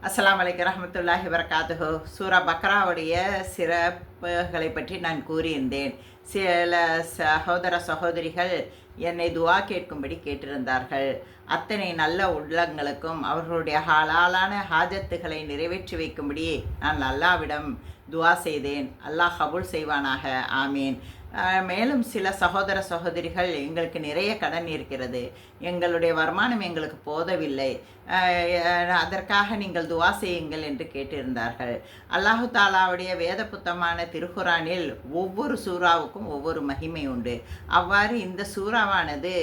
அஸ்ஸலாமு அலைக்கும் ரஹ்மத்துல்லாஹி வபரகாத்துஹு. சூரா பக்ராவுடைய சிறப்புகளை பற்றி நான் கூறியிருந்தேன். சில சகோதர சகோதரிகள் என்னை துஆ கேட்கும்படி கேட்டிருந்தார்கள். அத்தனை நல்ல உள்ளங்களுக்கும் அவர்களுடைய ஹலாலான ஹாஜத்துகளை நிறைவேற்றி வைக்கும்படி நான் அல்லாஹ்விடம் துஆ செய்தேன். அல்லாஹ் கபூல் செய்வானாக. ஆமீன். மேலும் சில சகோதர சகோதரிகள் எங்களுக்கு நிறைய கடன் இருக்கிறது, எங்களுடைய வருமானம் எங்களுக்கு போதவில்லை, அதற்காக நீங்கள் துஆ செய்யுங்கள் என்று கேட்டிருந்தார்கள். அல்லாஹு தாலாவுடைய வேத புத்தகமான திருக்குரானில் ஒவ்வொரு சூறாவுக்கும் ஒவ்வொரு மகிமை உண்டு. அவ்வாறு இந்த சூறாவானது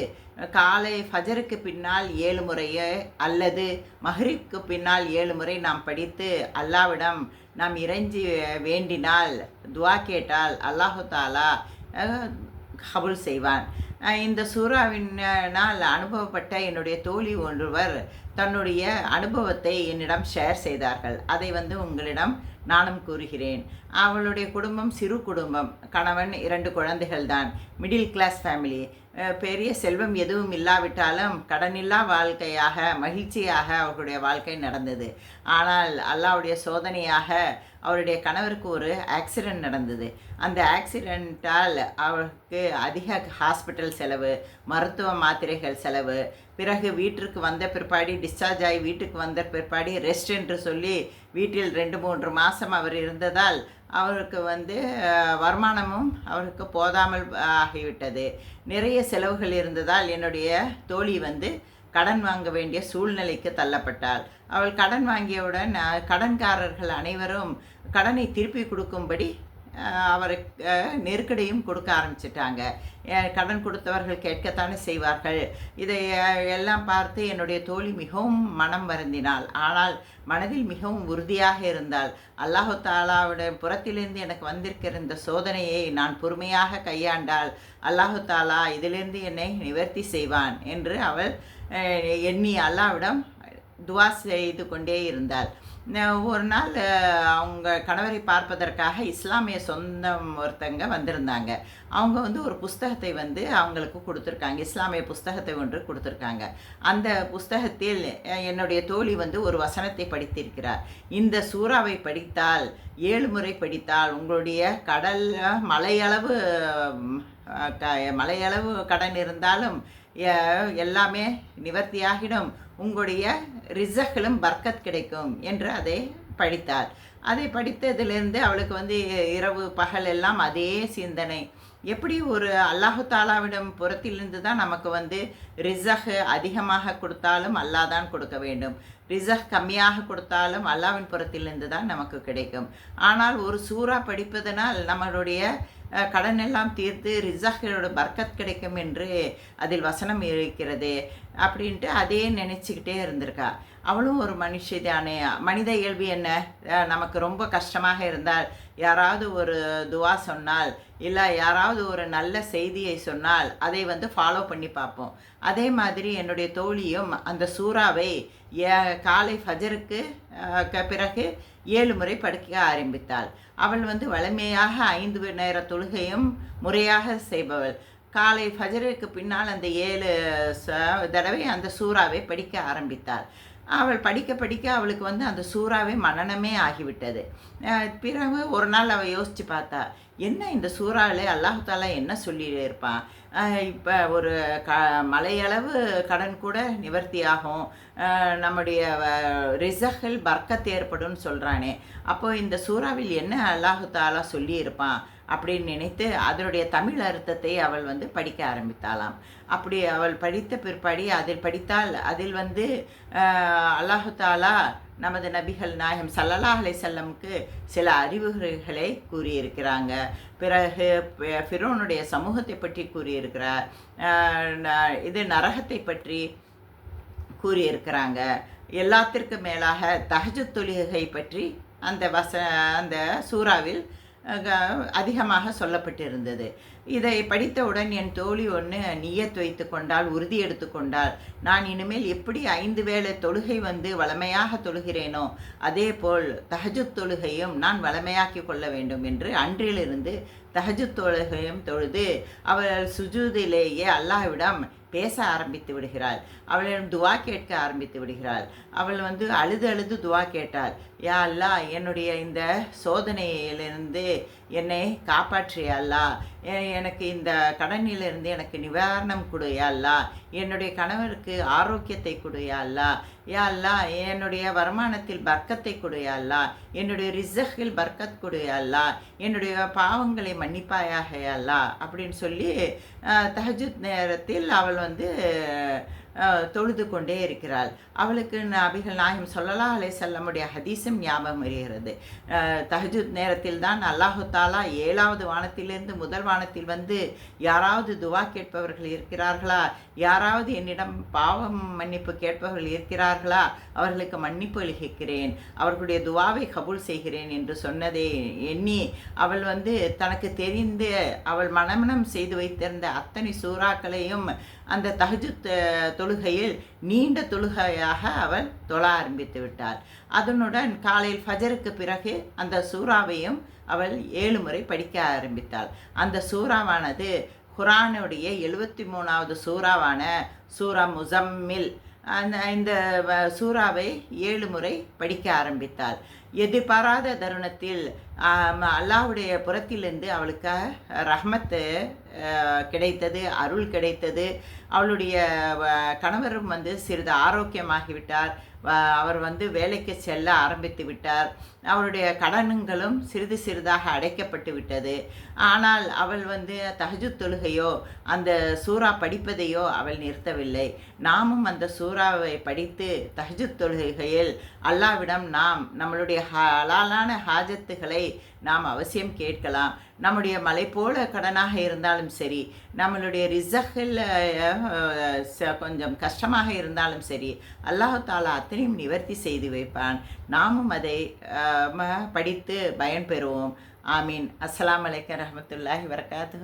காலை ஃபஜருக்கு பின்னால் 7 முறையோ அல்லது மஹ்ரிப்க்கு பின்னால் 7 முறை நாம் படித்து அல்லாஹ்விடம் நாம் இறைஞ்சி வேண்டினால் துஆ கேட்டால் அல்லாஹு தாலா கபூல் செய்வான். இந்த சூறாவினால் அனுபவப்பட்ட என்னுடைய தோழி ஒருவர் தன்னுடைய அனுபவத்தை என்னிடம் ஷேர் செய்தார்கள். அதை உங்களிடம் நானும் கூறுகிறேன். அவளுடைய குடும்பம் சிறு குடும்பம், கணவன் 2 குழந்தைகள் தான், மிடில் கிளாஸ் ஃபேமிலி. பெரிய செல்வம் எதுவும் இல்லாவிட்டாலும் கடனில்லா வாழ்க்கையாக மகிழ்ச்சியாக அவர்களுடைய வாழ்க்கை நடந்தது. ஆனால் அல்லாஹ்வுடைய சோதனையாக அவருடைய கணவருக்கு ஒரு ஆக்சிடெண்ட் நடந்தது. அந்த ஆக்சிடெண்ட்டால் அவருக்கு அதிக ஹாஸ்பிட்டல் செலவு, மருத்துவ மாத்திரைகள் செலவு, பிறகு வீட்டிற்கு வந்த பிற்பாடு டிஸ்சார்ஜ் ஆகி வீட்டுக்கு வந்த பிற்பாடு ரெஸ்ட் என்று சொல்லி வீட்டில் 2-3 மாதம் அவர் இருந்ததால் அவருக்கு வருமானமும் அவருக்கு போதாமல் ஆகிவிட்டது. நிறைய செலவுகள் இருந்ததால் என்னுடைய தோழி கடன் வாங்க வேண்டிய சூழ்நிலைக்கு தள்ளப்பட்டாள். அவள் கடன் வாங்கியவுடன் கடன்காரர்கள் அனைவரும் கடனை திருப்பி கொடுக்கும்படி அவருக்கு நெருக்கடியும் கொடுக்க ஆரம்பிச்சிட்டாங்க. கடன் கொடுத்தவர்கள் கேட்கத்தானே செய்வார்கள். இதை எல்லாம் பார்த்து என்னுடைய தோழி மிகவும் மனம் வருந்தினாள். ஆனால் மனதில் மிகவும் உறுதியாக இருந்தாள். அல்லாஹு தாலாவுடைய புறத்திலிருந்து எனக்கு வந்திருக்கிற இந்த சோதனையை நான் பொறுமையாக கையாண்டால் அல்லாஹு தாலா இதிலிருந்து என்னை நிவர்த்தி செய்வான் என்று அவள் எண்ணி அல்லாஹ்விடம் துஆ செய்து கொண்டே இருந்தாள். ஒரு நாள் அவங்க கணவரை பார்ப்பதற்காக இஸ்லாமிய சொந்தம் ஒருத்தங்க வந்திருந்தாங்க. அவங்க ஒரு புஸ்தகத்தை அவங்களுக்கு கொடுத்துருக்காங்க. இஸ்லாமிய புஸ்தகத்தை ஒன்று கொடுத்துருக்காங்க. அந்த புஸ்தகத்தில் என்னுடைய தோழி ஒரு வசனத்தை படித்திருக்கிறார். இந்த சூறாவை படித்தால் 7 முறை படித்தால் உங்களுடைய கடல் மலையளவு கடன் இருந்தாலும் எல்லாமே நிவர்த்தியாகிடும், உங்களுடைய ரிசக்களும் பர்க்கத் கிடைக்கும் என்று அதை படித்தாள். அதை படித்ததிலிருந்து அவளுக்கு இரவு பகல் எல்லாம் அதே சிந்தனை. எப்படி ஒரு அல்லாஹு தாலாவிடம் புறத்திலிருந்து தான் நமக்கு ரிசக் அதிகமாக கொடுத்தாலும் அல்லாஹ் தான் கொடுக்க வேண்டும், ரிசக் கம்மியாக கொடுத்தாலும் அல்லாஹ்வின் புறத்திலிருந்து தான் நமக்கு கிடைக்கும். ஆனால் ஒரு சூறா படிப்பதனால் நம்மளுடைய கடன் எல்லாம் தீர்த்து ரிசக்களோட பர்க்கத் கிடைக்கும் என்று அதில் வசனம் இருக்கிறது அப்படின்ட்டு அதே நினச்சிக்கிட்டே இருந்திருக்கா. அவளும் ஒரு மனுஷி தானே. மனித இயல்பு என்ன, நமக்கு ரொம்ப கஷ்டமாக இருந்தால் யாராவது ஒரு துவா சொன்னால் இல்லை யாராவது ஒரு நல்ல செய்தியை சொன்னால் அதை ஃபாலோ பண்ணி பார்ப்போம். அதே மாதிரி என்னுடைய தோழியும் அந்த சூறாவை காலை ஃபஜருக்கு பிறகு 7 முறை படிக்க ஆரம்பித்தாள். அவள் வலிமையாக 5 நேர தொழுகையும் முறையாக செய்பவள். காலை ஃபஜருக்கு பின்னால் அந்த 7 தடவை அந்த சூறாவை படிக்க ஆரம்பித்தாள். அவள் படிக்க படிக்க அவளுக்கு அந்த சூறாவே மனனமே ஆகிவிட்டது. பிறகு ஒரு நாள் அவள் யோசித்து பார்த்தா, என்ன இந்த சூறாவில் அல்லாஹு தாலா என்ன சொல்லி இருப்பான், இப்போ ஒரு மலையளவு கடன் கூட நிவர்த்தி ஆகும், நம்முடைய ரிசக்கள் பர்க்கத் ஏற்படும் சொல்கிறானே, அப்போது இந்த சூறாவில் என்ன அல்லாஹு தாலா சொல்லியிருப்பான் அப்படின்னு நினைத்து அதனுடைய தமிழ் அர்த்தத்தை அவள் படிக்க ஆரம்பித்தாளாம். அப்படி அவள் படித்த பிற்பாடி அதில் படித்தால் அதில் அல்லாஹு தாலா நமது நபிகள் நாயகம் ஸல்லல்லாஹு அலைஹி வஸல்லமுக்கு சில அறிவுரைகளை கூறியிருக்கிறாங்க. பிறகு ஃபிரௌனுடைய சமூகத்தை பற்றி கூறியிருக்கிறார். இது நரகத்தை பற்றி கூறியிருக்கிறாங்க. எல்லாத்திற்கும் மேலாக தஹஜ்ஜுத் தொழுகை பற்றி அந்த சூறாவில் அதிகமாக சொல்லப்பட்டிருந்தது. இதை படித்தவுடன் என் தோழி ஒன்று நிய்யத் வைத்து கொண்டாள், உறுதி எடுத்து கொண்டாள். நான் இனிமேல் எப்படி 5 வேளை தொழுகை வழமையாக தொழுகிறேனோ அதேபோல் தஹஜுத் தொழுகையும் நான் வழமையாக்கிக் கொள்ள வேண்டும் என்று அன்றிலிருந்து தஹஜுத் தொழுகையும் தொழுது அவள் சுஜூதிலேயே அல்லாஹ்விடம் பேச ஆரம்பித்து விடுகிறாள். அவளிடம் துவா கேட்க ஆரம்பித்து விடுகிறாள். அவள் அழுது அழுது துவா கேட்டாள். யா அல்லாஹ், என்னுடைய இந்த சோதனையிலிருந்து என்னை காப்பாற்றிய அல்லாஹ், எனக்கு இந்த கடனிலிருந்து எனக்கு நிவாரணம் கொடு யா அல்லாஹ், என்னுடைய கணவருக்கு ஆரோக்கியத்தை கொடு யா அல்லாஹ், யா அல்லாஹ், என்னுடைய வருமானத்தில் பர்க்கத்தை கொடு யா அல்லாஹ், என்னுடைய ரிசக்கில் பர்க்கத் கொடு யா அல்லாஹ், என்னுடைய பாவங்களை மன்னிப்பாயாக யா அல்லாஹ் அப்படின்னு சொல்லி தஹஜுத் நேரத்தில் அவள் தொழுது கொண்டே இருக்கிறாள். அவளுக்கு நபிகள் நாயகம் ஸல்லல்லாஹு அலைஹி வஸல்லமுடைய ஹதீஸும் ஞாபகம் வருகிறது. தஹஜுத் நேரத்தில் தான் அல்லாஹு தாலா 7வது வானத்திலிருந்து முதல் வானத்தில் யாராவது துவா கேட்பவர்கள் இருக்கிறார்களா, யாராவது என்னிடம் பாவம் மன்னிப்பு கேட்பவர்கள் இருக்கிறார்களா, அவர்களுக்கு மன்னிப்பு அளிக்கிறேன், அவர்களுடைய துவாவை கபூல் செய்கிறேன் என்று சொன்னதை எண்ணி அவள் தனக்கு தெரிந்து அவள் மனமனம் செய்து வைத்திருந்த அத்தனை சூறாக்களையும் அந்த தஹஜுத் தொழுகையில் நீண்ட தொழுகையாக அவள் தொழ ஆரம்பித்து விட்டாள். அதனுடன் காலையில் ஃபஜருக்கு பிறகு அந்த சூறாவையும் அவள் 7 முறை படிக்க ஆரம்பித்தாள். அந்த சூறாவானது குர்ஆனுடைய 73வது சூறாவான சூரா முஸம்மில். இந்த சூறாவை 7 முறை படிக்க ஆரம்பித்தாள். எதிர்பாராத தருணத்தில் அல்லாஹ்வுடைய புறத்திலிருந்து அவளுக்கு ரஹ்மத்து கிடைத்தது, அருள் கிடைத்தது. அவளுடைய கணவரும் சிறிது ஆரோக்கியமாகிவிட்டார். அவர் வேலைக்கு செல்ல ஆரம்பித்து விட்டார். அவருடைய கடன்களும் சிறிது சிறிதாக அடைக்கப்பட்டு விட்டது. ஆனால் அவள் தஹஜுத் தொழுகையோ அந்த சூறா படிப்பதையோ அவள் நிறுத்தவில்லை. நாமும் அந்த சூறாவை படித்து தஹஜுத் தொழுகையில் அல்லாஹ்விடம் நாம் நம்மளுடைய ஹலாலான ஹாஜத்துகளை நாம் அவசியம் கேட்கலாம். நம்முடைய மலை போல கடனாக இருந்தாலும் சரி, நம்மளுடைய ரிசக்கில் கொஞ்சம் கஷ்டமாக இருந்தாலும் சரி, அல்லாஹ் தாலா அத்தனையும் நிவர்த்தி செய்து வைப்பான். நாமும் அதை படித்து பயன்பெறுவோம். ஆமீன். அஸ்ஸலாமு அலைக்கும் ரஹ்மத்துல்லாஹி வபரகாத்துஹு.